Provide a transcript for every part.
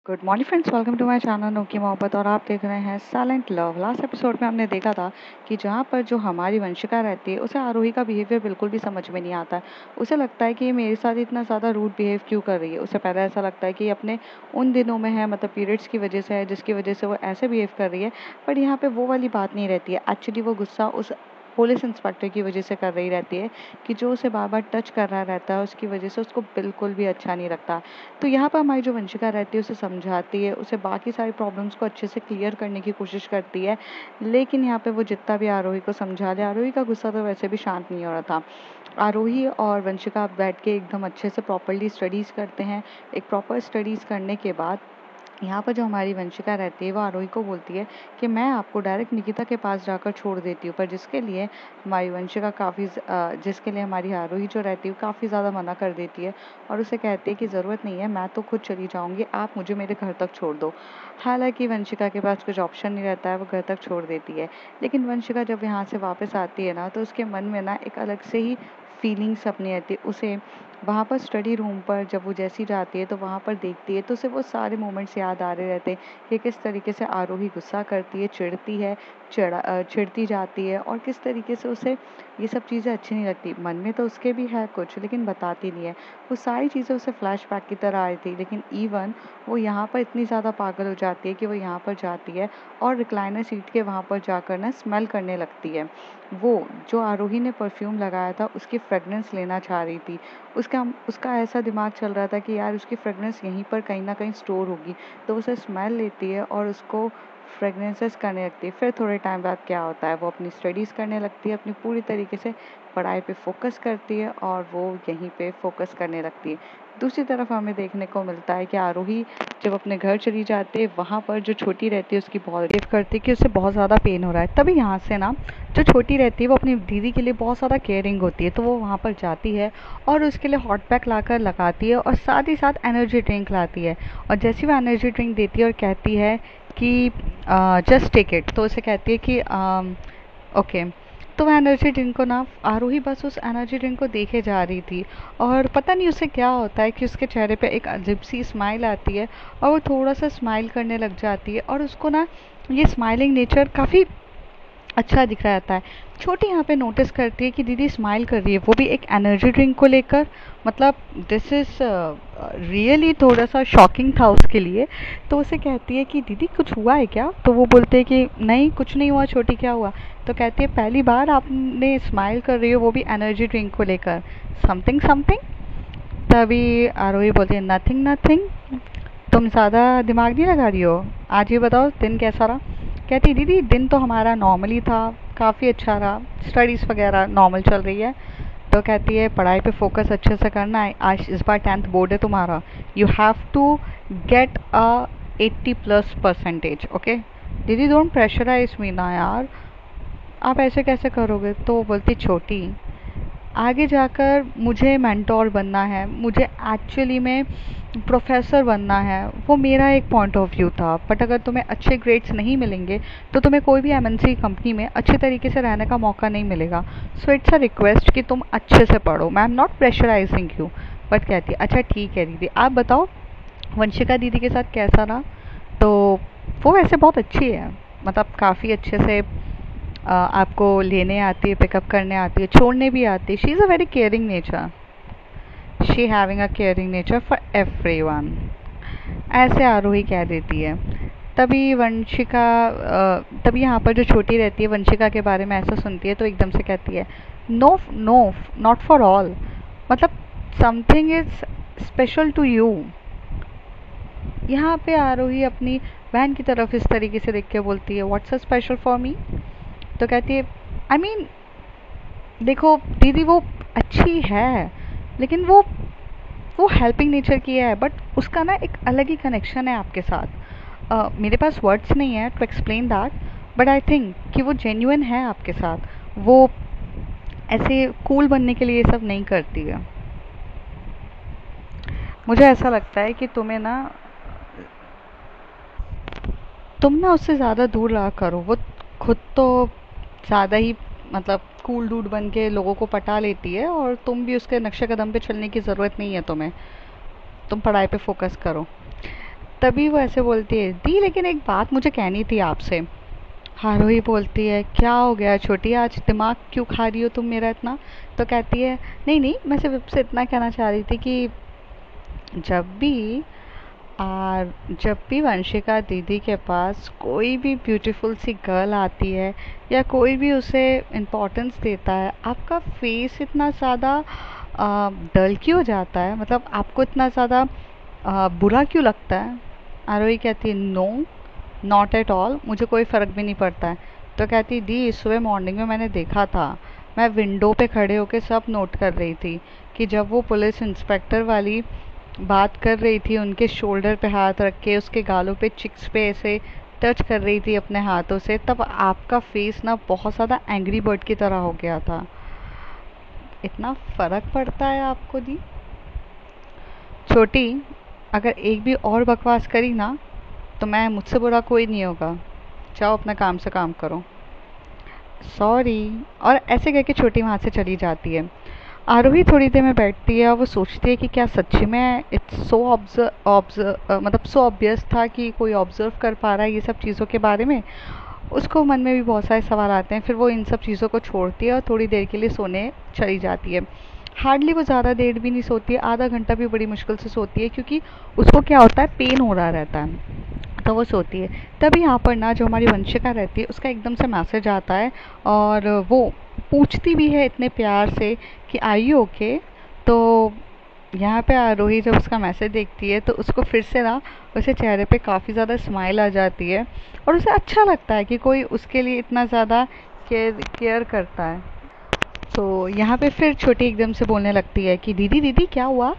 Good morning friends, welcome to my channel नोकी मोहब्बत। और आप देख रहे हैं साइलेंट लव। लास्ट एपिसोड में हमने देखा था कि जहाँ पर जो हमारी वंशिका रहती है उसे आरोही का बिहेवियर बिल्कुल भी समझ में नहीं आता है। उसे लगता है कि ये मेरे साथ इतना ज़्यादा रूड बिहेव क्यों कर रही है। उसे पहले ऐसा लगता है कि ये अपने उन दिनों में है, मतलब पीरियड्स की वजह से है, जिसकी वजह से वो ऐसे बिहेव कर रही है। बट यहाँ पे वो वाली बात नहीं रहती है। एक्चुअली वो गुस्सा उस पुलिस इंस्पेक्टर की वजह से कर रही रहती है कि जो उसे बार बार टच कर रहा रहता है, उसकी वजह से उसको बिल्कुल भी अच्छा नहीं लगता। तो यहाँ पर हमारी जो वंशिका रहती है उसे समझाती है, उसे बाकी सारी प्रॉब्लम्स को अच्छे से क्लियर करने की कोशिश करती है। लेकिन यहाँ पे वो जितना भी आरोही को समझा ले, आरोही का गुस्सा तो वैसे भी शांत नहीं हो रहा था। आरोही और वंशिका बैठ के एकदम अच्छे से प्रॉपरली स्टडीज़ करते हैं। एक प्रॉपर स्टडीज़ करने के बाद यहाँ पर जो हमारी वंशिका रहती है वो आरोही को बोलती है कि मैं आपको डायरेक्ट निकिता के पास जाकर छोड़ देती हूँ। पर जिसके लिए हमारी वंशिका जिसके लिए हमारी आरोही जो रहती है वो काफ़ी ज़्यादा मना कर देती है और उसे कहती है कि ज़रूरत नहीं है, मैं तो खुद चली जाऊँगी, आप मुझे मेरे घर तक छोड़ दो। हालांकि वंशिका के पास कुछ ऑप्शन नहीं रहता है, वो घर तक छोड़ देती है। लेकिन वंशिका जब यहाँ से वापस आती है ना, तो उसके मन में ना एक अलग से ही फीलिंग्स अपनी आती है। उसे वहाँ पर स्टडी रूम पर जब वो जैसी जाती है तो वहाँ पर देखती है तो उसे वो सारे मोमेंट्स याद आ रहे रहते हैं कि किस तरीके से आरोही गुस्सा करती है, चिढ़ती है, चिढ़ती जाती है और किस तरीके से उसे ये सब चीज़ें अच्छी नहीं लगती। मन में तो उसके भी है कुछ, लेकिन बताती नहीं है। वो सारी चीज़ें उसे फ्लैशबैक की तरह आ रही थी। लेकिन इवन वो यहाँ पर इतनी ज़्यादा पागल हो जाती है कि वो यहाँ पर जाती है और रिक्लाइनर सीट के वहाँ पर जाकर ना स्मेल करने लगती है। वो जो आरोही ने परफ्यूम लगाया था उसकी फ्रेगनेंस लेना चाह रही थी। उसका उसका ऐसा दिमाग चल रहा था कि यार उसकी फ्रेगनेंस यहीं पर कहीं ना कहीं स्टोर होगी। तो उसे स्मेल लेती है और उसको फ्रेगनेंसेस करने लगती है। फिर थोड़े टाइम बाद क्या होता है, वो अपनी स्टडीज़ करने लगती है, अपनी पूरी तरीके से पढ़ाई पे फोकस करती है और वो यहीं पे फोकस करने लगती है। दूसरी तरफ हमें देखने को मिलता है कि आरोही जब अपने घर चली जाती है, वहाँ पर जो छोटी रहती है उसकी बहुत केयर करती है कि उसे बहुत ज़्यादा पेन हो रहा है। तभी यहाँ से ना जो छोटी रहती है वो अपनी दीदी के लिए बहुत ज़्यादा केयरिंग होती है, तो वो वहाँ पर जाती है और उसके लिए हॉट पैक लाकर लगाती है और साथ ही साथ एनर्जी ड्रिंक लाती है। और जैसी वो एनर्जी ड्रिंक देती है और कहती है कि जस्ट टेक इट, तो उसे कहती है कि ओके। तो वह एनर्जी ड्रिंक को ना आरोही बस उस एनर्जी ड्रिंक को देखे जा रही थी और पता नहीं उसे क्या होता है कि उसके चेहरे पे एक अजीब सी स्माइल आती है और वो थोड़ा सा स्माइल करने लग जाती है और उसको ना ये स्माइलिंग नेचर काफ़ी अच्छा दिख रहा था। छोटी यहाँ पे नोटिस करती है कि दीदी स्माइल कर रही है, वो भी एक एनर्जी ड्रिंक को लेकर। मतलब दिस इज़ रियली थोड़ा सा शॉकिंग था उसके लिए। तो उसे कहती है कि दीदी कुछ हुआ है क्या? तो वो बोलते हैं कि नहीं कुछ नहीं हुआ छोटी, क्या हुआ? तो कहती है पहली बार आपने स्माइल कर रही हो, वो भी एनर्जी ड्रिंक को लेकर, समथिंग समथिंग। तभी आरोही बोलती है नथिंग नथिंग, तुम ज़्यादा दिमाग नहीं लगा रही हो, आज ये बताओ दिन कैसा रहा? कहती दीदी दिन तो हमारा नॉर्मली था, काफ़ी अच्छा रहा, स्टडीज़ वगैरह नॉर्मल चल रही है। तो कहती है पढ़ाई पे फोकस अच्छे से करना है, आज इस बार 10th बोर्ड है तुम्हारा, you have to get a 80+% okay. दीदी डोंट प्रेशराइज मी ना यार, आप ऐसे कैसे करोगे? तो वो बोलती छोटी, आगे जाकर मुझे मेंटोर बनना है, मुझे एक्चुअली में प्रोफेसर बनना है, वो मेरा एक पॉइंट ऑफ व्यू था। बट अगर तुम्हें अच्छे ग्रेड्स नहीं मिलेंगे तो तुम्हें कोई भी एमएनसी कंपनी में अच्छे तरीके से रहने का मौका नहीं मिलेगा। सो इट्स अ रिक्वेस्ट कि तुम अच्छे से पढ़ो, मैं am not pressurising you. But कहती है अच्छा ठीक है दीदी, आप बताओ वंशिका दीदी के साथ कैसा रहा? तो वो वैसे बहुत अच्छी है, मतलब काफ़ी अच्छे से आपको लेने आती है, पिकअप करने आती है, छोड़ने भी आती है। She is a very caring nature, she having a caring nature for everyone, ऐसे आरोही कह देती है। तभी तभी यहाँ पर जो छोटी रहती है वंशिका के बारे में ऐसा सुनती है तो एकदम से कहती है no no, not for all, मतलब something is special to you. यहाँ पे आरोही अपनी बहन की तरफ इस तरीके से देख के बोलती है व्हाट्स स्पेशल फॉर मी? तो कहती है आई मीन देखो दीदी वो अच्छी है, लेकिन वो हेल्पिंग नेचर की है, बट उसका ना एक अलग ही कनेक्शन है आपके साथ। मेरे पास वर्ड्स नहीं है to explain that, but I think कि वो जेन्युइन है आपके साथ। वो ऐसे कूल बनने के लिए ये सब नहीं करती है। मुझे ऐसा लगता है कि तुम ना उससे ज़्यादा दूर रहा करो। वो खुद तो ज़्यादा ही मतलब कूल डूड बन के लोगों को पटा लेती है और तुम भी उसके नक्शे कदम पे चलने की ज़रूरत नहीं है तुम्हें। तुम पढ़ाई पे फोकस करो। तभी वो ऐसे बोलती है, दी लेकिन एक बात मुझे कहनी थी आपसे। आरोही बोलती है, क्या हो गया छोटी, आज दिमाग क्यों खा रही हो तुम मेरा इतना। तो कहती है, नहीं नहीं, मैं सिर्फ आपसे इतना कहना चाह रही थी कि जब भी आ, जब भी वंशिका दीदी के पास कोई भी ब्यूटीफुल सी गर्ल आती है या कोई भी उसे इम्पोर्टेंस देता है, आपका फेस इतना ज़्यादा डल क्यों हो जाता है, मतलब आपको इतना ज़्यादा बुरा क्यों लगता है। आरोही कहती है, नो नॉट एट ऑल, मुझे कोई फ़र्क भी नहीं पड़ता है। तो कहती, दी सुबह मॉर्निंग में मैंने देखा था, मैं विंडो पे खड़े होकर सब नोट कर रही थी कि जब वो पुलिस इंस्पेक्टर वाली बात कर रही थी, उनके शोल्डर पे हाथ रख के उसके गालों पे चिक्स पे ऐसे टच कर रही थी अपने हाथों से, तब आपका फेस ना बहुत ज़्यादा एंग्री बर्ड की तरह हो गया था। इतना फ़र्क पड़ता है आपको दी। छोटी, अगर एक भी और बकवास करी ना तो मैं मुझसे बुरा कोई नहीं होगा, जाओ अपना काम से काम करो। सॉरी। और ऐसे कह के छोटी वहाँ से चली जाती है। आरोही थोड़ी देर में बैठती है और वो सोचती है कि क्या सच्ची में इट्स सो मतलब सो ऑब्वियस था कि कोई ऑब्जर्व कर पा रहा है ये सब चीज़ों के बारे में। उसको मन में भी बहुत सारे सवाल आते हैं, फिर वो इन सब चीज़ों को छोड़ती है और थोड़ी देर के लिए सोने चली जाती है। हार्डली वो ज़्यादा देर भी नहीं सोती है, आधा घंटा भी बड़ी मुश्किल से सोती है, क्योंकि उसको क्या होता है, पेन हो रहा रहता है, तो वो सोती है। तभी यहाँ पर ना जो हमारी वंशिका रहती है उसका एकदम से मैसेज आता है और वो पूछती भी है इतने प्यार से कि आई यू ओके। तो यहाँ पे आरोही जब उसका मैसेज देखती है तो उसको फिर से ना उसके चेहरे पे काफ़ी ज़्यादा स्माइल आ जाती है और उसे अच्छा लगता है कि कोई उसके लिए इतना ज़्यादा केयर करता है। तो यहाँ पे फिर छोटी एकदम से बोलने लगती है कि दीदी दीदी क्या हुआ।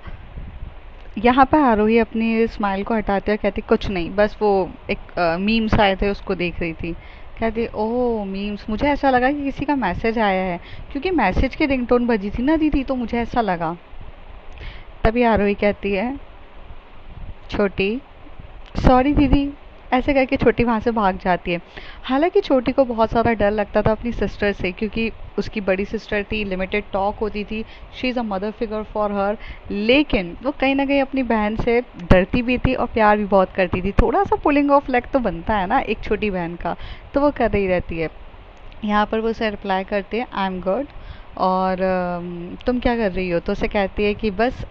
यहाँ पर आरोही अपनी स्माइल को हटाते हुए कहती, कुछ नहीं, बस वो एक मीम्स आए थे उसको देख रही थी। कहती, ओह मीम्स, मुझे ऐसा लगा कि किसी का मैसेज आया है, क्योंकि मैसेज की रिंगटोन बजी थी ना दीदी, तो मुझे ऐसा लगा। तभी आरोही कहती है, छोटी सॉरी दीदी। ऐसे करके छोटी वहाँ से भाग जाती है। हालांकि छोटी को बहुत सारा डर लगता था अपनी सिस्टर से, क्योंकि उसकी बड़ी सिस्टर थी, लिमिटेड टॉक होती थी, she is a mother figure for her. लेकिन वो कहीं ना कहीं अपनी बहन से डरती भी थी और प्यार भी बहुत करती थी। थोड़ा सा पुलिंग ऑफ लेग तो बनता है ना एक छोटी बहन का, तो वो कर रही रहती है। यहाँ पर वो उसे रिप्लाई करती है, आई एम गुड। और तुम क्या कर रही हो। तो उसे कहती है कि बस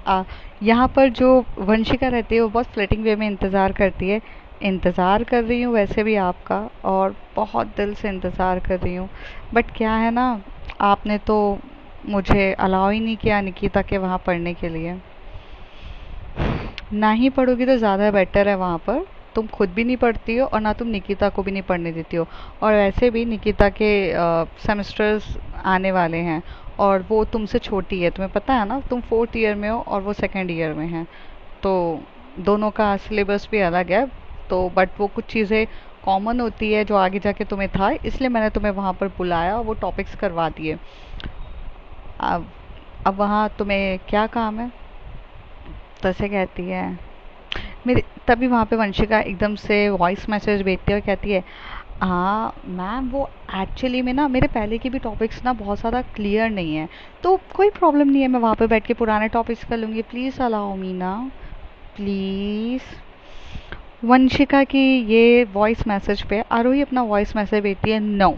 यहाँ पर जो वंशिका रहती है वो बहुत फ्लर्टिंग वे में इंतज़ार करती है। इंतज़ार कर रही हूँ वैसे भी आपका, और बहुत दिल से इंतज़ार कर रही हूँ, बट क्या है ना, आपने तो मुझे अलाउ ही नहीं किया निकिता के वहाँ पढ़ने के लिए। ना ही पढ़ोगी तो ज़्यादा बेटर है, वहाँ पर तुम खुद भी नहीं पढ़ती हो और ना तुम निकिता को भी नहीं पढ़ने देती हो। और वैसे भी निकिता के सेमेस्टर्स आने वाले हैं और वो तुमसे छोटी है, तुम्हें पता है ना, तुम 4th ईयर में हो और वो 2nd ईयर में है, तो दोनों का सिलेबस भी अलग है। तो बट वो कुछ चीज़ें कॉमन होती है जो आगे जाके तुम्हें था, इसलिए मैंने तुम्हें वहाँ पर बुलाया और वो टॉपिक्स करवा दिए। अब अब वहाँ तुम्हें क्या काम है। तो ऐसे कहती है मेरी। तभी वहाँ पे वंशिका एकदम से वॉइस मैसेज भेजती है और कहती है, हाँ मैम, वो एक्चुअली में ना मेरे पहले के भी टॉपिक्स ना बहुत ज़्यादा क्लियर नहीं है, तो कोई प्रॉब्लम नहीं है, मैं वहाँ पे बैठ के पुराने टॉपिक्स कर लूँगी, प्लीज़ अलाउ मी ना, प्लीज़। वंशिका की ये वॉइस मैसेज पे आरोही अपना वॉइस मैसेज भेजती है, नो,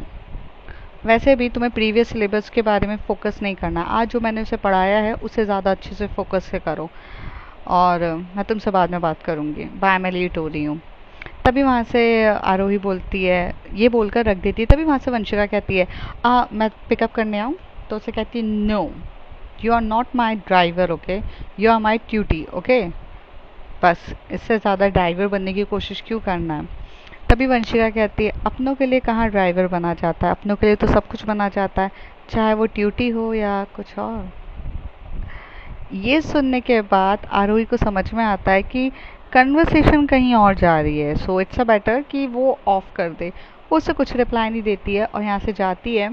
वैसे भी तुम्हें प्रीवियस सिलेबस के बारे में फ़ोकस नहीं करना, आज जो मैंने उसे पढ़ाया है उसे ज़्यादा अच्छे से फोकस से करो, और मैं तुमसे बाद में बात करूँगी, बाय, मैं लेट हो रही हूँ। तभी वहाँ से आरोही बोलती है, ये बोलकर रख देती है। तभी वहाँ से वंशिका कहती है, मैं पिकअप करने आऊँ। तो उसे कहती है, no, you are not my driver, okay, you are my tutee, okay, बस इससे ज़्यादा ड्राइवर बनने की कोशिश क्यों करना है। तभी वंशिका कहती है, अपनों के लिए कहाँ ड्राइवर बना जाता है, अपनों के लिए तो सब कुछ बना जाता है, चाहे वो ट्यूटी हो या कुछ और। ये सुनने के बाद आरोही को समझ में आता है कि कन्वर्सेशन कहीं और जा रही है, सो इट्स अ बेटर कि वो ऑफ कर दे। वो उससे कुछ रिप्लाई नहीं देती है और यहाँ से जाती है,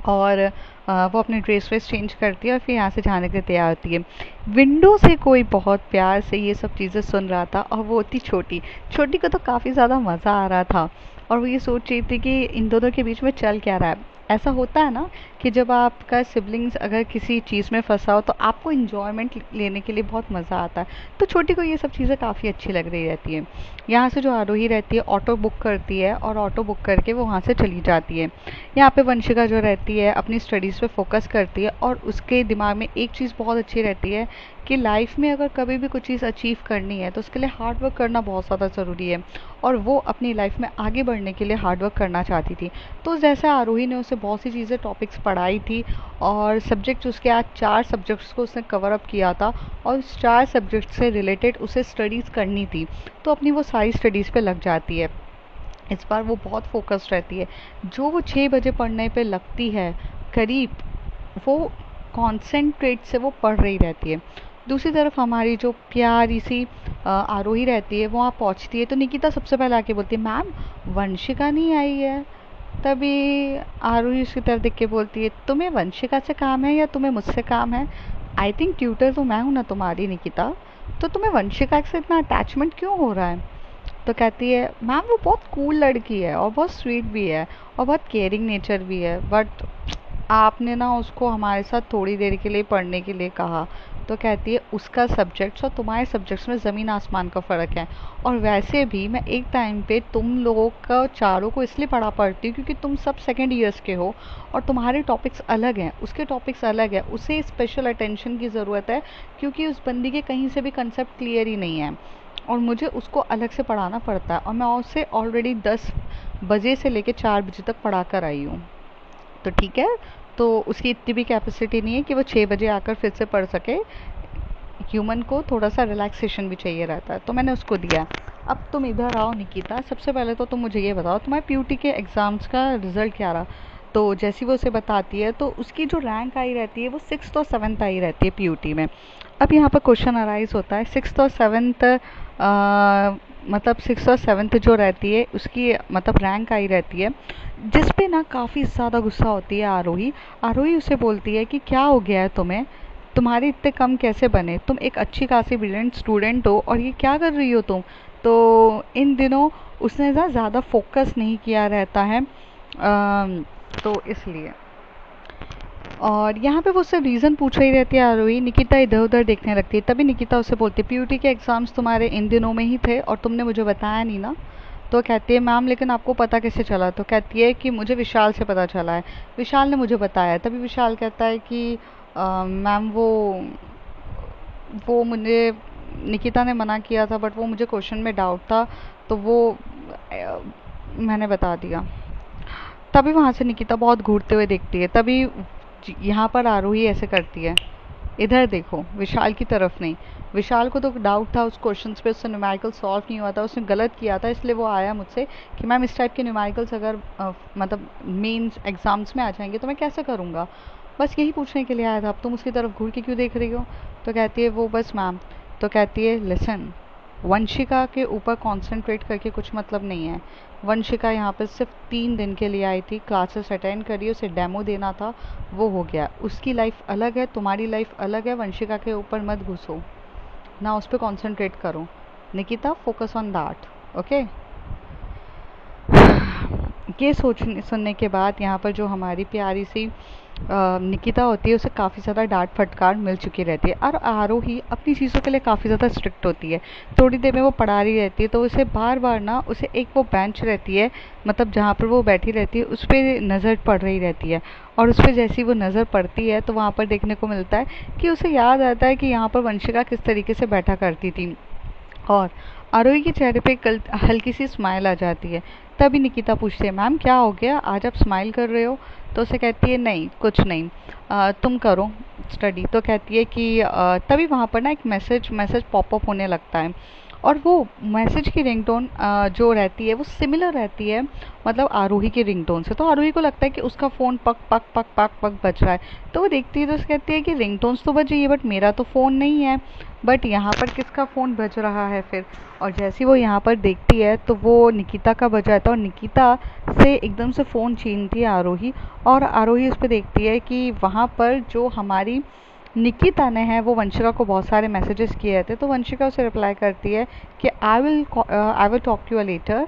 और वो अपनी ड्रेस वेस चेंज करती है और फिर यहाँ से जाने के लिए तैयार होती है। विंडो से कोई बहुत प्यार से ये सब चीज़ें सुन रहा था, और वो थी छोटी। छोटी को तो काफ़ी ज़्यादा मज़ा आ रहा था और वो ये सोच रही थी कि इन दोनों के बीच में चल क्या रहा है। ऐसा होता है ना कि जब आपका सिबलिंग्स अगर किसी चीज़ में फंसा हो तो आपको इन्जॉयमेंट लेने के लिए बहुत मज़ा आता है। तो छोटी को ये सब चीज़ें काफ़ी अच्छी लग रही रहती हैं। यहाँ से जो आरोही रहती है ऑटो बुक करती है और ऑटो बुक करके वो वहाँ से चली जाती है। यहाँ पे वंशिका जो रहती है अपनी स्टडीज़ पे फोकस करती है और उसके दिमाग में एक चीज़ बहुत अच्छी रहती है कि लाइफ में अगर कभी भी कुछ चीज़ अचीव करनी है तो उसके लिए हार्ड वर्क करना बहुत ज़्यादा ज़रूरी है, और वो अपनी लाइफ में आगे बढ़ने के लिए हार्ड वर्क करना चाहती थी। तो जैसे आरोही ने उसे बहुत सी चीज़ें टॉपिक्स पढ़ाई थी और सब्जेक्ट उसके आज 4 सब्जेक्ट्स को उसने कवर अप किया था और उस 4 सब्जेक्ट से रिलेटेड उसे स्टडीज़ करनी थी, तो अपनी वो सारी स्टडीज़ पे लग जाती है। इस बार वो बहुत फोकस्ड रहती है। जो वो 6 बजे पढ़ने पे लगती है करीब, वो कॉन्सेंट्रेट से वो पढ़ रही रहती है। दूसरी तरफ हमारी जो प्यारी सी आरोही रहती है वो वहाँ पहुँचती है तो निकिता सबसे पहले आके बोलती है, मैम वंशिका नहीं आई है। तभी आरोही उसकी तरफ देख के बोलती है, तुम्हें वंशिका से काम है या तुम्हें मुझसे काम है? आई थिंक ट्यूटर तो मैं हूँ ना तुम्हारी निकिता, तो तुम्हें वंशिका से इतना अटैचमेंट क्यों हो रहा है? तो कहती है, मैम वो बहुत कूल लड़की है और बहुत स्वीट भी है और बहुत केयरिंग नेचर भी है, बट आपने ना उसको हमारे साथ थोड़ी देर के लिए पढ़ने के लिए कहा। तो कहती है, उसका सब्जेक्ट्स और तुम्हारे सब्जेक्ट्स में ज़मीन आसमान का फ़र्क है, और वैसे भी मैं एक टाइम पे तुम लोगों का चारों को इसलिए पढ़ा पढ़ती हूँ क्योंकि तुम सब सेकेंड ईयर्स के हो और तुम्हारे टॉपिक्स अलग हैं, उसके टॉपिक्स अलग हैं, उसे स्पेशल अटेंशन की ज़रूरत है क्योंकि उस बंदी के कहीं से भी कंसेप्ट क्लियर ही नहीं है और मुझे उसको अलग से पढ़ाना पड़ता है, और मैं उसे ऑलरेडी 10 बजे से लेकर 4 बजे तक पढ़ा कर आई हूँ। तो ठीक है, तो उसकी इतनी भी कैपेसिटी नहीं है कि वो 6 बजे आकर फिर से पढ़ सके। ह्यूमन को थोड़ा सा रिलैक्सेशन भी चाहिए रहता है, तो मैंने उसको दिया। अब तुम इधर आओ निकिता, सबसे पहले तो तुम मुझे ये बताओ तुम्हारे पीयूटी के एग्ज़ाम्स का रिज़ल्ट क्या रहा? तो जैसी वो उसे बताती है तो उसकी जो रैंक आई रहती है वो 6th और 7th आई रहती है पीयूटी में। अब यहाँ पर क्वेश्चन अराइज होता है, 6th और 7th मतलब 6th और 7th जो रहती है उसकी मतलब रैंक आई रहती है, जिस पे ना काफ़ी ज़्यादा गुस्सा होती है आरोही। आरोही उसे बोलती है कि क्या हो गया है तुम्हें, तुम्हारे इतने कम कैसे बने, तुम एक अच्छी खासी ब्रिलियंट स्टूडेंट हो और ये क्या कर रही हो तुम? तो इन दिनों उसने ना ज़्यादा फोकस नहीं किया रहता है, तो इसलिए। और यहाँ पे वो उससे रीज़न पूछ रही रहती है आरोही, निकिता इधर उधर देखने लगती है। तभी निकिता उससे बोलती है, पीयूटी के एग्ज़ाम्स तुम्हारे इन दिनों में ही थे और तुमने मुझे बताया नहीं ना? तो कहती है, मैम लेकिन आपको पता कैसे चला? तो कहती है कि मुझे विशाल से पता चला है, विशाल ने मुझे बताया। तभी विशाल कहता है कि मैम वो मुझे निकिता ने मना किया था बट वो मुझे क्वेश्चन में डाउट था तो वो मैंने बता दिया। तभी वहाँ से निकिता बहुत घूरते हुए देखती है। तभी यहाँ पर आरोही ऐसे करती है, इधर देखो, विशाल की तरफ नहीं। विशाल को तो डाउट था उस क्वेश्चंस पे, उससे न्यूमेरिकल सॉल्व नहीं हुआ था, उसने गलत किया था, इसलिए वो आया मुझसे कि मैम इस टाइप के न्यूमेरिकल्स अगर मतलब मेंस एग्जाम्स में आ जाएंगे तो मैं कैसे करूँगा, बस यही पूछने के लिए आया था। अब तुम उसकी तरफ घूर के क्यों देख रही हो? तो कहती है वो बस मैम। तो कहती है, लिसन, वंशिका के ऊपर कंसंट्रेट करके कुछ मतलब नहीं है। वंशिका यहाँ पे सिर्फ 3 दिन के लिए आई थी, क्लासेस अटेंड करी, उसे डेमो देना था, वो हो गया। उसकी लाइफ अलग है, तुम्हारी लाइफ अलग है, वंशिका के ऊपर मत घुसो ना, उस पर कॉन्सेंट्रेट करो। Nikita, focus on that, okay. ये सोचने सुनने के बाद यहाँ पर जो हमारी प्यारी सी निकिता होती है उसे काफ़ी ज़्यादा डांट फटकार मिल चुकी रहती है, और आरोही अपनी चीज़ों के लिए काफ़ी ज़्यादा स्ट्रिक्ट होती है। थोड़ी देर में वो पढ़ा रही रहती है तो उसे बार बार ना, उसे एक वो बेंच रहती है, मतलब जहाँ पर वो बैठी रहती है उस पर नज़र पड़ रही रहती है, और उस पर जैसी वो नज़र पड़ती है तो वहाँ पर देखने को मिलता है कि उसे याद आता है कि यहाँ पर वंशिका किस तरीके से बैठा करती थी, और आरोही के चेहरे पे हल्की सी स्माइल आ जाती है। तभी निकिता पूछती है, मैम क्या हो गया, आज आप स्माइल कर रहे हो? तो उसे कहती है, नहीं कुछ नहीं, तुम करो स्टडी। तो कहती है कि तभी वहाँ पर ना एक मैसेज पॉपअप होने लगता है, और वो मैसेज की रिंगटोन जो रहती है वो सिमिलर रहती है मतलब आरोही की रिंगटोन से। तो आरोही को लगता है कि उसका फ़ोन पक पक पक पक पक बज रहा है, तो वो देखती है तो उसे कहती है कि रिंगटोन्स तो बज रही है बट मेरा तो फ़ोन नहीं है, बट यहाँ पर किसका फ़ोन बज रहा है फिर? और जैसी वो यहाँ पर देखती है तो वो निकिता का बजा था, और निकिता से एकदम से फ़ोन छीनती है आरोही, और आरोही उस पर देखती है कि वहाँ पर जो हमारी निकिता ने है वो वंशिका को बहुत सारे मैसेजेस किए थे। तो वंशिका उसे रिप्लाई करती है कि I will talk to you later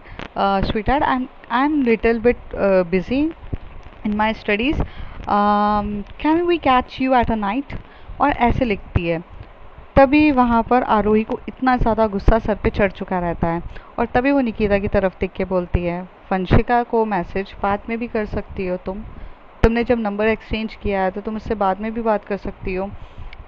sweetheart, I am little bit busy, in my studies, can we catch you at a night, और ऐसे लिखती है। तभी वहाँ पर आरोही को इतना ज़्यादा गुस्सा सर पे चढ़ चुका रहता है, और तभी वो निकिता की तरफ देख के बोलती है, वंशिका को मैसेज बाद में भी कर सकती हो तुमने जब नंबर एक्सचेंज किया है तो तुम उससे बाद में भी बात कर सकती हो।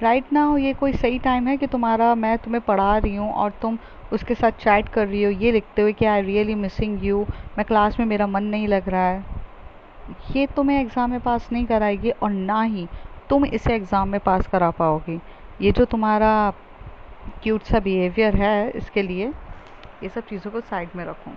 राइट नाउ ये कोई सही टाइम है कि मैं तुम्हें पढ़ा रही हूँ और तुम उसके साथ चैट कर रही हो ये लिखते हुए कि आई रियली मिसिंग यू, मैं क्लास में, मेरा मन नहीं लग रहा है। ये तुम्हें एग्ज़ाम में पास नहीं कराएगी, और ना ही तुम इसे एग्ज़ाम में पास करा पाओगी। ये जो तुम्हारा क्यूट सा बिहेवियर है, इसके लिए ये सब चीज़ों को साइड में रखो।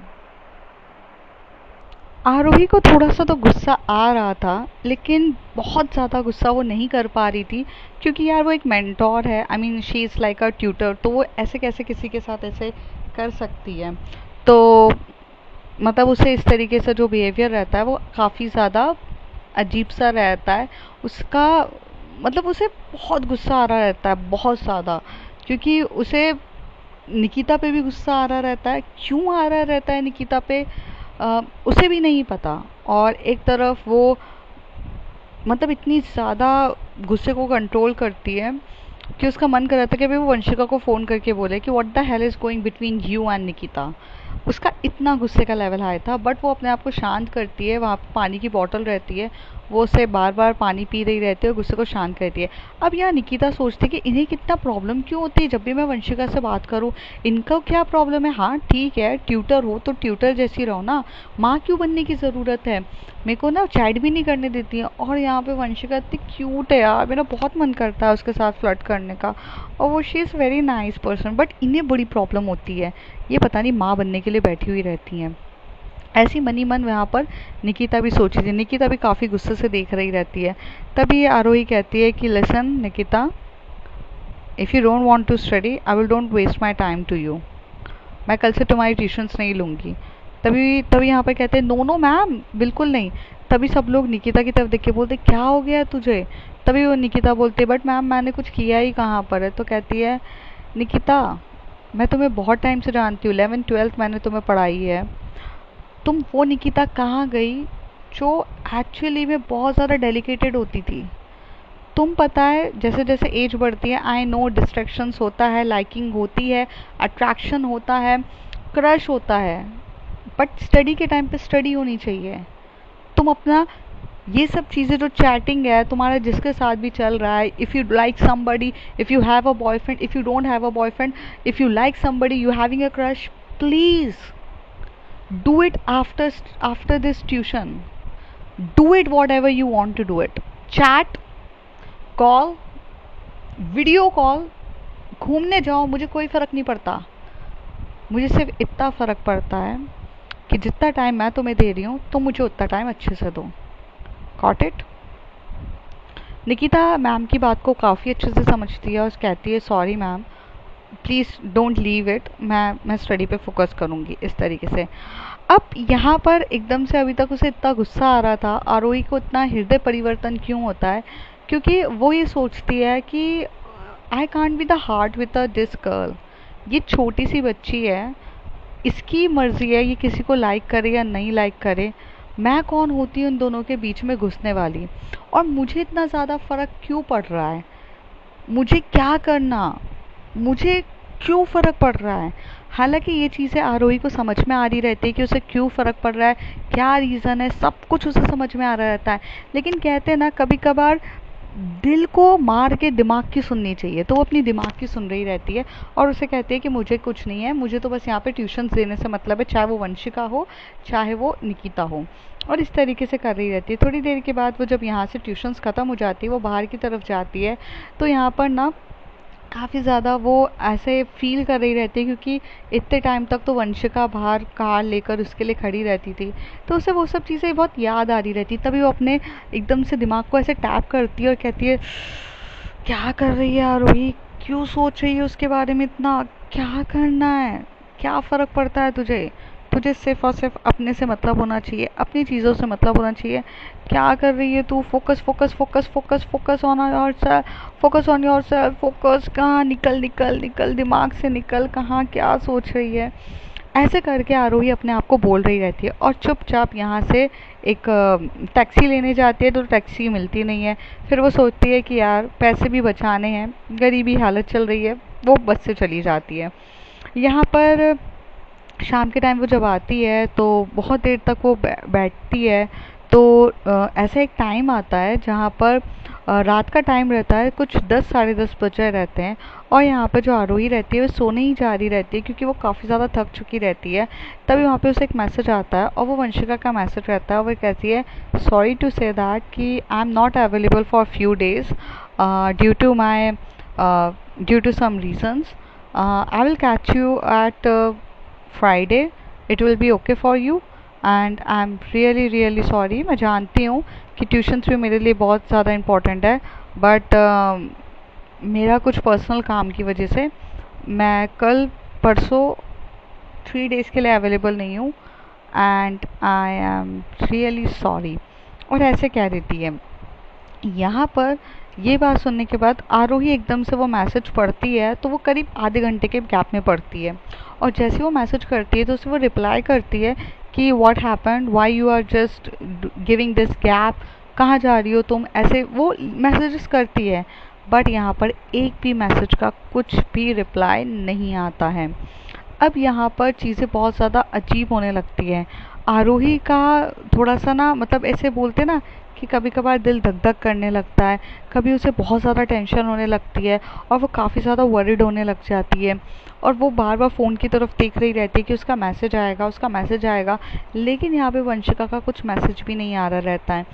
आरोही को थोड़ा सा तो गुस्सा आ रहा था, लेकिन बहुत ज़्यादा गुस्सा वो नहीं कर पा रही थी, क्योंकि यार वो एक मेंटोर है, I mean she is like a tutor, तो वो ऐसे कैसे किसी के साथ ऐसे कर सकती है। तो मतलब उसे इस तरीके से जो बिहेवियर रहता है वो काफ़ी ज़्यादा अजीब सा रहता है उसका। मतलब उसे बहुत गुस्सा आ रहा रहता है, बहुत ज़्यादा, क्योंकि उसे निकिता पे भी गुस्सा आ रहा रहता है। क्यों आ रहा रहता है निकिता पे, उसे भी नहीं पता। और एक तरफ वो मतलब इतनी ज़्यादा गुस्से को कंट्रोल करती है कि उसका मन कर रहा था कि अभी वो वंशिका को फ़ोन करके बोले कि what the hell is going between you and Nikita. उसका इतना गुस्से का लेवल हाई था, बट वो अपने आप को शांत करती है। वहाँ पे पानी की बॉटल रहती है, वो उसे बार बार पानी पी रही रहती है और गुस्से को शांत करती है। अब यहाँ निकिता सोचती है कि इन्हें कितना प्रॉब्लम क्यों होती है जब भी मैं वंशिका से बात करूँ, इनका क्या प्रॉब्लम है। हाँ ठीक है, ट्यूटर हो तो ट्यूटर जैसी रहो ना, माँ क्यों बनने की ज़रूरत है। मेरे को ना चैट भी नहीं करने देती है, और यहाँ पे वंशिका इतनी क्यूट है यार, मेरा बहुत मन करता है उसके साथ फ्लर्ट करने का, और वो she is very nice person. But इन्हें बड़ी प्रॉब्लम होती है, ये पता नहीं माँ बनने के लिए बैठी हुई रहती हैं। ऐसी मनी मन वहाँ पर निकिता भी सोची थी। निकिता भी काफ़ी गुस्से से देख रही रहती है। तभी आरोही कहती है कि listen Nikita, if you don't want to study I will don't waste my time to you. मैं कल से तुम्हारी ट्यूशन्स नहीं लूँगी। तभी तभी यहाँ पर कहते हैं नो नो मैम, बिल्कुल नहीं। तभी सब लोग निकिता की तरफ देख के बोलते क्या हो गया तुझे। तभी वो निकिता बोलती है बट मैम मैंने कुछ किया ही कहाँ पर है। तो कहती है निकिता, मैं तुम्हें बहुत टाइम से जानती हूँ, 11th-12th मैंने तुम्हें पढ़ाई है। तुम वो निकिता कहाँ गई जो एक्चुअली में बहुत ज़्यादा डेलिकेटेड होती थी। तुम पता है जैसे जैसे एज बढ़ती है, आई नो डिस्ट्रैक्शंस होता है, लाइकिंग होती है, अट्रैक्शन होता है, क्रश होता है, बट स्टडी के टाइम पे स्टडी होनी चाहिए। तुम अपना ये सब चीज़ें जो चैटिंग है तुम्हारा जिसके साथ भी चल रहा है, if you like somebody, if you have a boyfriend, if you don't have a boyfriend, if you like somebody, you having a crush, please do it after this tuition. Do it whatever you want to do it. Chat, call, video call, घूमने जाओ, मुझे कोई फ़र्क नहीं पड़ता। मुझे सिर्फ इतना फ़र्क पड़ता है कि जितना टाइम मैं तुम्हें दे रही हूँ तुम मुझे उतना टाइम अच्छे से दो। Got it. निकिता मैम की बात को काफ़ी अच्छे से समझती है और कहती है sorry ma'am, please don't leave it, मैं स्टडी पे फोकस करूँगी, इस तरीके से। अब यहाँ पर एकदम से, अभी तक उसे इतना गुस्सा आ रहा था, आरोही को इतना हृदय परिवर्तन क्यों होता है, क्योंकि वो ये सोचती है कि I can't be the heart with this girl. ये छोटी सी बच्ची है, इसकी मर्जी है ये किसी को लाइक करे या नहीं लाइक करे, मैं कौन होती हूँ उन दोनों के बीच में घुसने वाली, और मुझे इतना ज़्यादा फ़र्क क्यों पड़ रहा है, मुझे क्या करना, मुझे क्यों फ़र्क पड़ रहा है। हालांकि ये चीज़ें आरोही को समझ में आ रही रहती है कि उसे क्यों फ़र्क पड़ रहा है, क्या रीज़न है, सब कुछ उसे समझ में आ रहा रहता है। लेकिन कहते हैं ना कभी कभार दिल को मार के दिमाग की सुननी चाहिए, तो वो अपनी दिमाग की सुन रही रहती है और उसे कहती है कि मुझे कुछ नहीं है, मुझे तो बस यहाँ पे ट्यूशन्स देने से मतलब है, चाहे वो वंशिका हो चाहे वो निकिता हो। और इस तरीके से कर रही रहती है। थोड़ी देर के बाद वो जब यहाँ से ट्यूशन्स ख़त्म हो जाती है, वो बाहर की तरफ जाती है, तो यहाँ पर ना काफ़ी ज़्यादा वो ऐसे फील कर रही रहती है, क्योंकि इतने टाइम तक तो वंशिका बाहर कार लेकर उसके लिए खड़ी रहती थी, तो उसे वो सब चीज़ें बहुत याद आ रही रहती। तभी वो अपने एकदम से दिमाग को ऐसे टैप करती है और कहती है क्या कर रही है आरोही, क्यों सोच रही है उसके बारे में इतना, क्या करना है, क्या फ़र्क पड़ता है तुझे, तुझे सिर्फ और सिर्फ अपने से मतलब होना चाहिए, अपनी चीज़ों से मतलब होना चाहिए। क्या कर रही है तू, focus focus focus focus focus on your self, focus on your self, focus, कहाँ, निकल निकल निकल दिमाग से निकल, कहाँ क्या सोच रही है। ऐसे करके आरोही अपने आप को बोल रही रहती है और चुपचाप यहाँ से एक टैक्सी लेने जाती है तो टैक्सी मिलती नहीं है। फिर वो सोचती है कि यार पैसे भी बचाने हैं, गरीबी हालत चल रही है, वो बस से चली जाती है। यहाँ पर शाम के टाइम वो जब आती है तो बहुत देर तक वो बैठती है। तो ऐसा एक टाइम आता है जहाँ पर रात का टाइम रहता है, कुछ 10 साढ़े 10 बजे रहते हैं और यहाँ पर जो आरोही रहती है वो सोने ही जा रही रहती है क्योंकि वो काफ़ी ज़्यादा थक चुकी रहती है। तभी वहाँ पे उसे एक मैसेज आता है और वो वंशिका का मैसेज रहता है। वो कहती है, सॉरी टू से दैट कि I am not available for few days due to my due to some reasons. I will catch you at Friday, it will be okay for you and I am really really sorry. मैं जानती हूँ कि tuitions भी मेरे लिए बहुत ज़्यादा important है, बट मेरा कुछ पर्सनल काम की वजह से मैं कल परसों 3 डेज़ के लिए अवेलेबल नहीं हूँ and I am really sorry. और ऐसे कह देती है। यहाँ पर ये बात सुनने के बाद आरोही एकदम से वो मैसेज पढ़ती है तो वो करीब आधे घंटे के गैप में पढ़ती है और जैसे वो मैसेज करती है तो उसे वो रिप्लाई करती है कि what happened, why you are just giving this gap, कहाँ जा रही हो तुम, ऐसे वो मैसेजेस करती है। बट यहाँ पर एक भी मैसेज का कुछ भी रिप्लाई नहीं आता है। अब यहाँ पर चीज़ें बहुत ज़्यादा अजीब होने लगती हैं। आरोही का थोड़ा सा ना, मतलब ऐसे बोलते ना कि कभी कभार दिल धक धक करने लगता है, कभी उसे बहुत ज़्यादा टेंशन होने लगती है और वो काफ़ी ज़्यादा वरिड होने लग जाती है और वो बार बार फ़ोन की तरफ देख रही रहती है कि उसका मैसेज आएगा, उसका मैसेज आएगा। लेकिन यहाँ पे वंशिका का कुछ मैसेज भी नहीं आ रहा रहता है।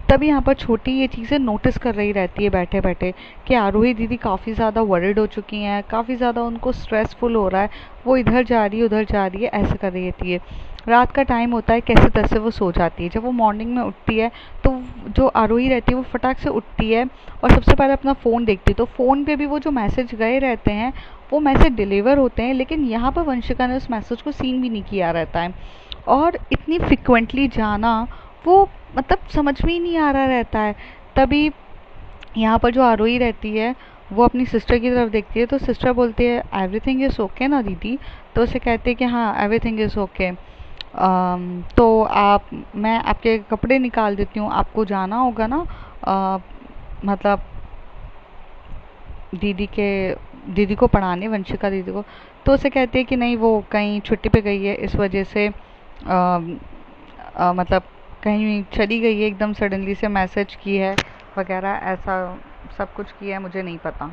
तभी यहाँ पर छोटी ये चीज़ें नोटिस कर रही रहती है बैठे बैठे कि आरोही दीदी काफ़ी ज़्यादा वरिड हो चुकी हैं, काफ़ी ज़्यादा उनको स्ट्रेसफुल हो रहा है, वो इधर जा रही है उधर जा रही है, ऐसे कर रही रहती है। रात का टाइम होता है, कैसे तैसे वो सो जाती है। जब वो मॉर्निंग में उठती है तो जो आरोही रहती है वो फटाक से उठती है और सबसे पहले अपना फ़ोन देखती है। तो फ़ोन पे भी वो जो मैसेज गए रहते हैं वो मैसेज डिलीवर होते हैं, लेकिन यहाँ पर वंशिका ने उस मैसेज को सीन भी नहीं किया रहता है। और इतनी फ्रिक्वेंटली जाना वो मतलब समझ में ही नहीं आ रहा रहता है। तभी यहाँ पर जो आरोही रहती है वो अपनी सिस्टर की तरफ देखती है तो सिस्टर बोलती है, एवरीथिंग इज़ ओके ना दीदी। तो उसे कहती है कि हाँ एवरीथिंग इज़ ओके। तो आप, मैं आपके कपड़े निकाल देती हूँ, आपको जाना होगा ना मतलब दीदी को पढ़ाने, वंशिका दीदी को। तो उसे कहती है कि नहीं वो कहीं छुट्टी पे गई है, इस वजह से मतलब कहीं चली गई है, एकदम सडनली से मैसेज की है वगैरह, ऐसा सब कुछ किया है, मुझे नहीं पता।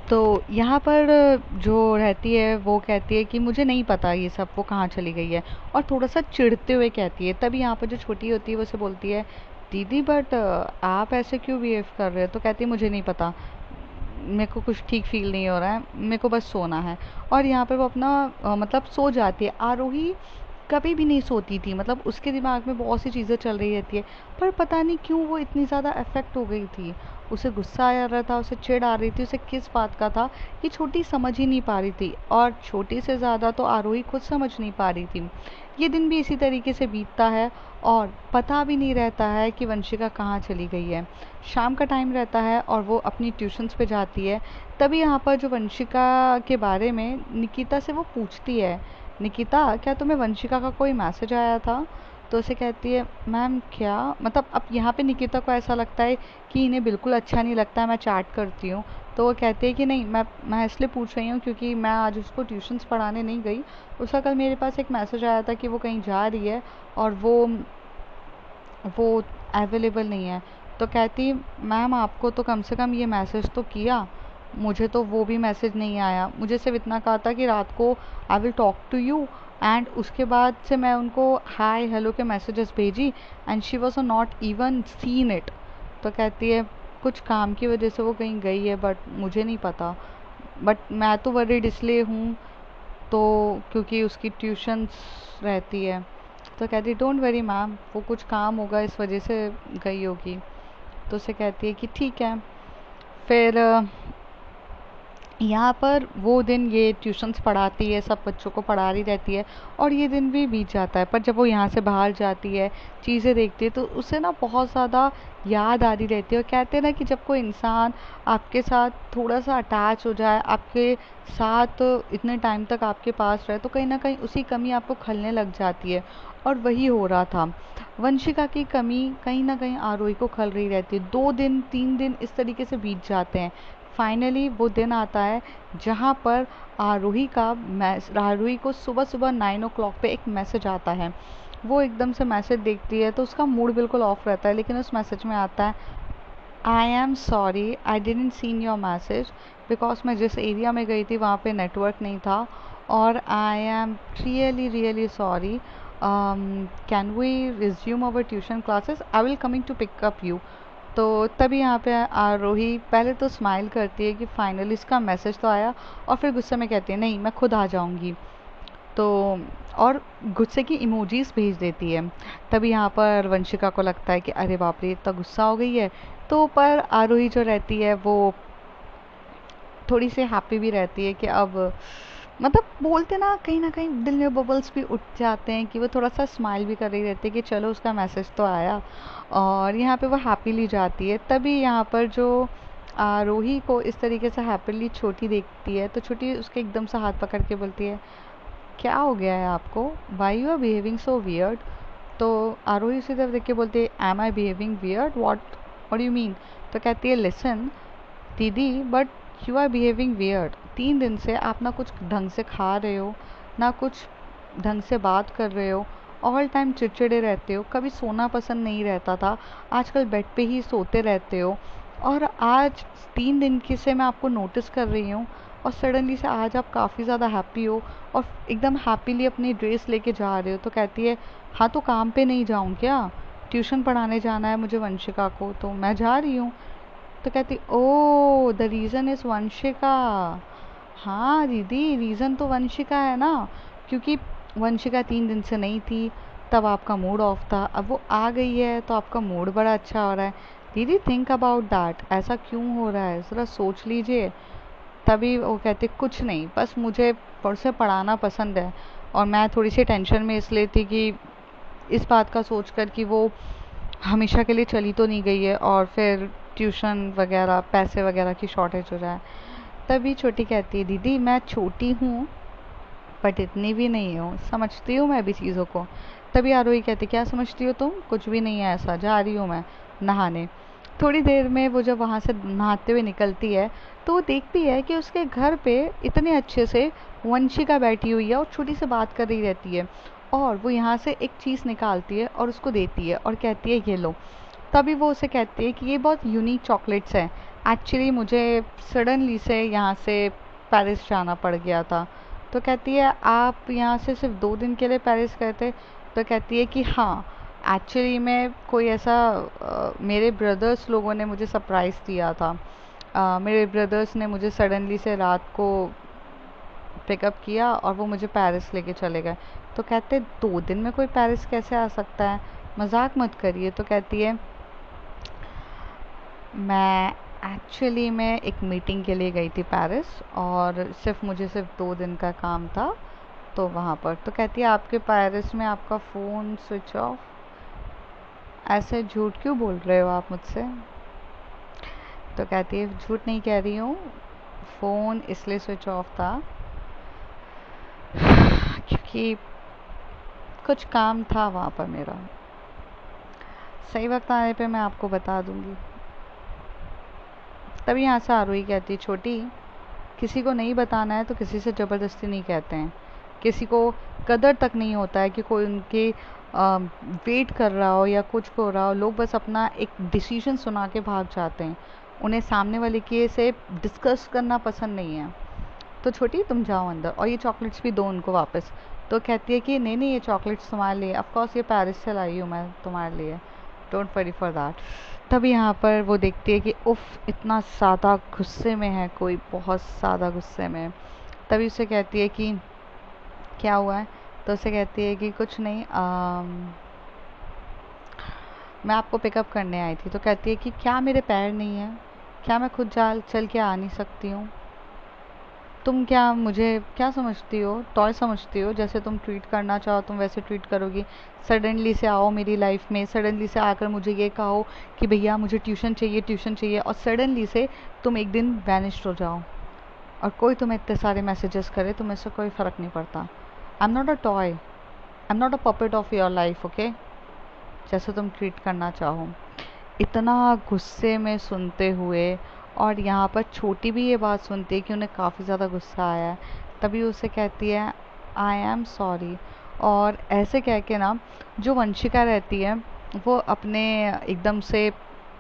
तो यहाँ पर जो रहती है वो कहती है कि मुझे नहीं पता ये सब, वो कहाँ चली गई है, और थोड़ा सा चिढ़ते हुए कहती है। तभी यहाँ पर जो छोटी होती है वो उसे बोलती है, दीदी बट आप ऐसे क्यों बिहेव कर रहे हो। तो कहती है मुझे नहीं पता, मेरे को कुछ ठीक फील नहीं हो रहा है, मेरे को बस सोना है। और यहाँ पे वो अपना मतलब सो जाती है। आरोही कभी भी नहीं सोती थी, मतलब उसके दिमाग में बहुत सी चीज़ें चल रही रहती है, पर पता नहीं क्यों वो इतनी ज़्यादा अफेक्ट हो गई थी। उसे गुस्सा आ रहा था, उसे चिढ़ आ रही थी, उसे किस बात का था ये छोटी समझ ही नहीं पा रही थी, और छोटी से ज़्यादा तो आरोही खुद समझ नहीं पा रही थी। ये दिन भी इसी तरीके से बीतता है और पता भी नहीं रहता है कि वंशिका कहाँ चली गई है। शाम का टाइम रहता है और वो अपनी ट्यूशन्स पे जाती है। तभी यहाँ पर जो वंशिका के बारे में निकिता से वो पूछती है, निकिता क्या तुम्हें वंशिका का कोई मैसेज आया था। तो उसे कहती है, मैम क्या, मतलब अब यहाँ पे निकिता को ऐसा लगता है कि इन्हें बिल्कुल अच्छा नहीं लगता है मैं चैट करती हूँ। तो वो कहती है कि नहीं, मैं इसलिए पूछ रही हूँ क्योंकि मैं आज उसको ट्यूशन्स पढ़ाने नहीं गई, उसका कल मेरे पास एक मैसेज आया था कि वो कहीं जा रही है और वो अवेलेबल नहीं है। तो कहती, मैम आपको तो कम से कम ये मैसेज तो किया, मुझे तो वो भी मैसेज नहीं आया, मुझे सिर्फ इतना कहा था कि रात को I will talk to you, and उसके बाद से मैं उनको हाय हेलो के मैसेजेस भेजी and she was not even seen it. तो कहती है कुछ काम की वजह से वो कहीं गई है बट मुझे नहीं पता, बट मैं तो वरीड इसलिए हूँ तो क्योंकि उसकी ट्यूशन्स रहती है। तो कहती डोंट वरी मैम, वो कुछ काम होगा इस वजह से गई होगी। तो उसे कहती है कि ठीक है। फिर यहाँ पर वो दिन ये ट्यूशन्स पढ़ाती है, सब बच्चों को पढ़ा रही रहती है और ये दिन भी बीत जाता है। पर जब वो यहाँ से बाहर जाती है, चीज़ें देखती है, तो उसे ना बहुत ज़्यादा याद आ रही रहती है। और कहते हैं ना कि जब कोई इंसान आपके साथ थोड़ा सा अटैच हो जाए, आपके साथ इतने टाइम तक आपके पास रहे, तो कहीं ना कहीं उसी कमी आपको खलने लग जाती है। और वही हो रहा था। वंशिका की कमी कहीं ना कहीं आरोही को खल रही रहती है। 2 दिन 3 दिन इस तरीके से बीत जाते हैं। फाइनली वो दिन आता है जहाँ पर आरोही को सुबह सुबह 9 o'clock पे एक मैसेज आता है। वो एकदम से मैसेज देखती है तो उसका मूड बिल्कुल ऑफ रहता है, लेकिन उस मैसेज में आता है, I am sorry I didn't seen your message, because मैं जिस एरिया में गई थी वहाँ पे नेटवर्क नहीं था। और I am really really sorry, can we resume our tuition classes, I will coming to pick up you. तो तभी यहाँ पे आरोही पहले तो स्माइल करती है कि फाइनली इसका मैसेज तो आया, और फिर गुस्से में कहती है नहीं मैं खुद आ जाऊँगी। तो और गुस्से की इमोजीज भेज देती है। तभी यहाँ पर वंशिका को लगता है कि अरे बाप रे इतना गुस्सा हो गई है। तो पर आरोही जो रहती है वो थोड़ी सी हैप्पी भी रहती है कि अब मतलब बोलते ना कहीं दिल में बबल्स भी उठ जाते हैं कि वो थोड़ा सा स्माइल भी कर रही रहती है कि चलो उसका मैसेज तो आया। और यहाँ पे वो हैप्पीली जाती है। तभी यहाँ पर जो आरोही को इस तरीके से हैप्पीली छोटी देखती है, तो छोटी उसके एकदम से हाथ पकड़ के बोलती है, क्या हो गया है आपको, why you are behaving so weird. तो आरोही उसी तरफ देख के बोलती है, am I behaving weird, what you mean. तो कहती है, लिसन दीदी, but you are behaving weird. 3 दिन से आप ना कुछ ढंग से खा रहे हो, ना कुछ ढंग से बात कर रहे हो, ऑल टाइम चिड़चिड़े रहते हो, कभी सोना पसंद नहीं रहता था, आजकल बेड पे ही सोते रहते हो। और आज 3 दिन की से मैं आपको नोटिस कर रही हूँ, और सडनली से आज आप काफ़ी ज़्यादा हैप्पी हो और एकदम हैप्पीली अपनी ड्रेस लेके जा रहे हो। तो कहती है, हाँ तो काम पे नहीं जाऊँ क्या, ट्यूशन पढ़ाने जाना है मुझे वंशिका को, तो मैं जा रही हूँ। तो कहती, ओ द रीज़न इज़ वंशिका। हाँ दीदी, रीज़न तो वंशिका है ना, क्योंकि वंशिका 3 दिन से नहीं थी, तब आपका मूड ऑफ था, अब वो आ गई है तो आपका मूड बड़ा अच्छा हो रहा है। दीदी थिंक अबाउट दैट, ऐसा क्यों हो रहा है, ज़रा सोच लीजिए। तभी वो कहते, कुछ नहीं, बस मुझे से पढ़ाना पसंद है, और मैं थोड़ी सी टेंशन में इसलिए थी कि इस बात का सोचकर कि वो हमेशा के लिए चली तो नहीं गई है और फिर ट्यूशन वगैरह पैसे वगैरह की शॉर्टेज हो जाए। तभी छोटी कहती है, दीदी मैं छोटी हूँ बट इतनी भी नहीं हूँ, समझती हूँ मैं भी चीज़ों को। तभी आरोही कहती, क्या समझती हो तुम, कुछ भी नहीं है, ऐसा जा रही हूँ मैं नहाने। थोड़ी देर में वो जब वहाँ से नहाते हुए निकलती है, तो वो देखती है कि उसके घर पे इतने अच्छे से वंशिका बैठी हुई है और छोटी से बात कर रही रहती है। और वो यहाँ से एक चीज़ निकालती है और उसको देती है और कहती है, ये लो। तभी वो उसे कहती है कि ये बहुत यूनिक चॉकलेट्स हैं, एक्चुअली मुझे सडनली से यहाँ से पेरिस जाना पड़ गया था। तो कहती है, आप यहाँ से सिर्फ 2 दिन के लिए पेरिस गए थे। तो कहती है कि हाँ, एक्चुअली में कोई ऐसा मेरे ब्रदर्स लोगों ने मुझे सरप्राइज़ दिया था। मेरे ब्रदर्स ने मुझे सडनली से रात को पिकअप किया और वो मुझे पेरिस लेके चले गए। तो कहते, 2 दिन में कोई पेरिस कैसे आ सकता है, मजाक मत करिए। तो कहती है, मैं एक्चुअली मैं एक मीटिंग के लिए गई थी पेरिस, और मुझे सिर्फ 2 दिन का काम था, तो वहाँ पर। तो कहती है, आपके पेरिस में आपका फ़ोन स्विच ऑफ, ऐसे झूठ क्यों बोल रहे हो आप मुझसे। तो कहती है, झूठ नहीं कह रही हूँ, फ़ोन इसलिए स्विच ऑफ था क्योंकि कुछ काम था वहाँ पर मेरा, सही वक्त आने पे मैं आपको बता दूँगी। तभी यहाँ से आरोही कहती है, छोटी, किसी को नहीं बताना है तो किसी से ज़बरदस्ती नहीं कहते हैं। किसी को कदर तक नहीं होता है कि कोई उनके वेट कर रहा हो या कुछ हो रहा हो, लोग बस अपना एक डिसीजन सुना के भाग जाते हैं, उन्हें सामने वाले के से डिस्कस करना पसंद नहीं है। तो छोटी, तुम जाओ अंदर और ये चॉकलेट्स भी दो उनको वापस। तो कहती है कि नहीं नहीं, ये चॉकलेट्स तुम्हारे लिए, ऑफ कोर्स ये पेरिस से लाई हूँ मैं तुम्हारे लिए, डोंट वरी फॉर दैट। तभी यहाँ पर वो देखती है कि उफ, इतना ज़्यादा गुस्से में है कोई, बहुत ज़्यादा गुस्से में है। तभी उसे कहती है कि क्या हुआ है। तो उसे कहती है कि कुछ नहीं, मैं आपको पिकअप करने आई थी। तो कहती है कि क्या मेरे पैर नहीं हैं, क्या मैं खुद चल के आ नहीं सकती हूँ। तुम क्या मुझे क्या समझती हो, टॉय समझती हो? जैसे तुम ट्रीट करना चाहो तुम वैसे ट्रीट करोगी। सडनली से आओ मेरी लाइफ में, सडनली से आकर मुझे ये कहो कि भैया मुझे ट्यूशन चाहिए, और सडनली से तुम एक दिन वैनिश्ड हो जाओ और कोई तुम्हें इतने सारे मैसेजेस करे, तुम्हें से कोई फ़र्क नहीं पड़ता। आई am not a toy, I am not a puppet of your life, okay? जैसे तुम ट्रीट करना चाहो। इतना गुस्से में सुनते हुए, और यहाँ पर छोटी भी ये बात सुनती है कि उन्हें काफ़ी ज़्यादा गुस्सा आया है, तभी उसे कहती है आई एम सॉरी। और ऐसे कह के ना, जो वंशिका रहती है वो अपने एकदम से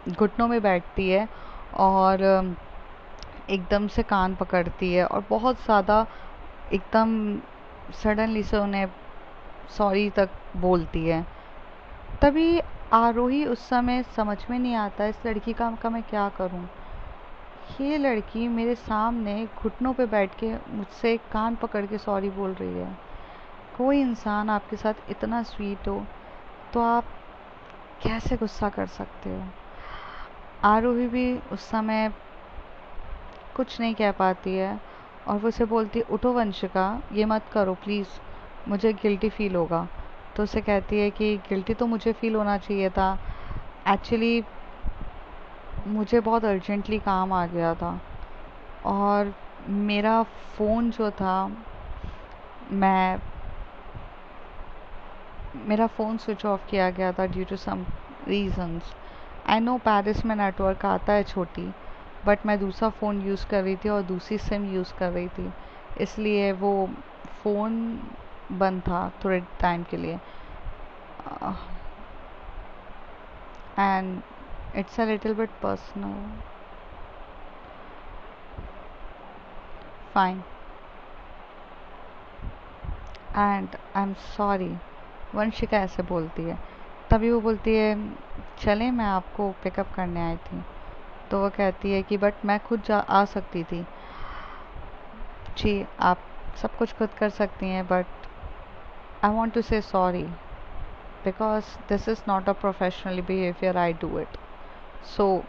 घुटनों में बैठती है और एकदम से कान पकड़ती है और बहुत ज़्यादा एकदम सडनली से उन्हें सॉरी तक बोलती है। तभी आरोही उस समय समझ में नहीं आता इस लड़की का मैं क्या करूं। ये लड़की मेरे सामने घुटनों पे बैठ के मुझसे कान पकड़ के सॉरी बोल रही है। कोई इंसान आपके साथ इतना स्वीट हो तो आप कैसे गुस्सा कर सकते हो? आरोही भी उस समय कुछ नहीं कह पाती है और वो उसे बोलती है उठो वंशिका, ये मत करो प्लीज़, मुझे गिल्टी फील होगा। तो उसे कहती है कि गिल्टी तो मुझे फील होना चाहिए था, एक्चुअली मुझे बहुत अर्जेंटली काम आ गया था और मेरा फ़ोन जो था, मैं मेरा फ़ोन स्विच ऑफ किया गया था due to some reasons. I know Paris में नेटवर्क आता है छोटी, बट मैं दूसरा फ़ोन यूज़ कर रही थी और दूसरी सिम यूज़ कर रही थी, इसलिए वो फ़ोन बंद था थोड़े टाइम के लिए। And it's a little bit personal. Fine, and I am sorry. Vanshika ऐसे बोलती है। तभी वो बोलती है चले, मैं आपको पिकअप करने आई थी। तो वो कहती है कि बट मैं खुद जा आ सकती थी। जी, आप सब कुछ खुद कर सकती हैं, बट आई वॉन्ट टू से sorry because this is not a professional behaviour, I do it, so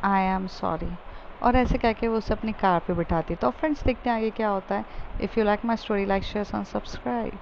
I am sorry. और ऐसे कह के वो उसे अपनी कार पे बिठाती है। तो फ्रेंड्स देखते हैं आगे क्या होता है। If you like my story, like share and subscribe.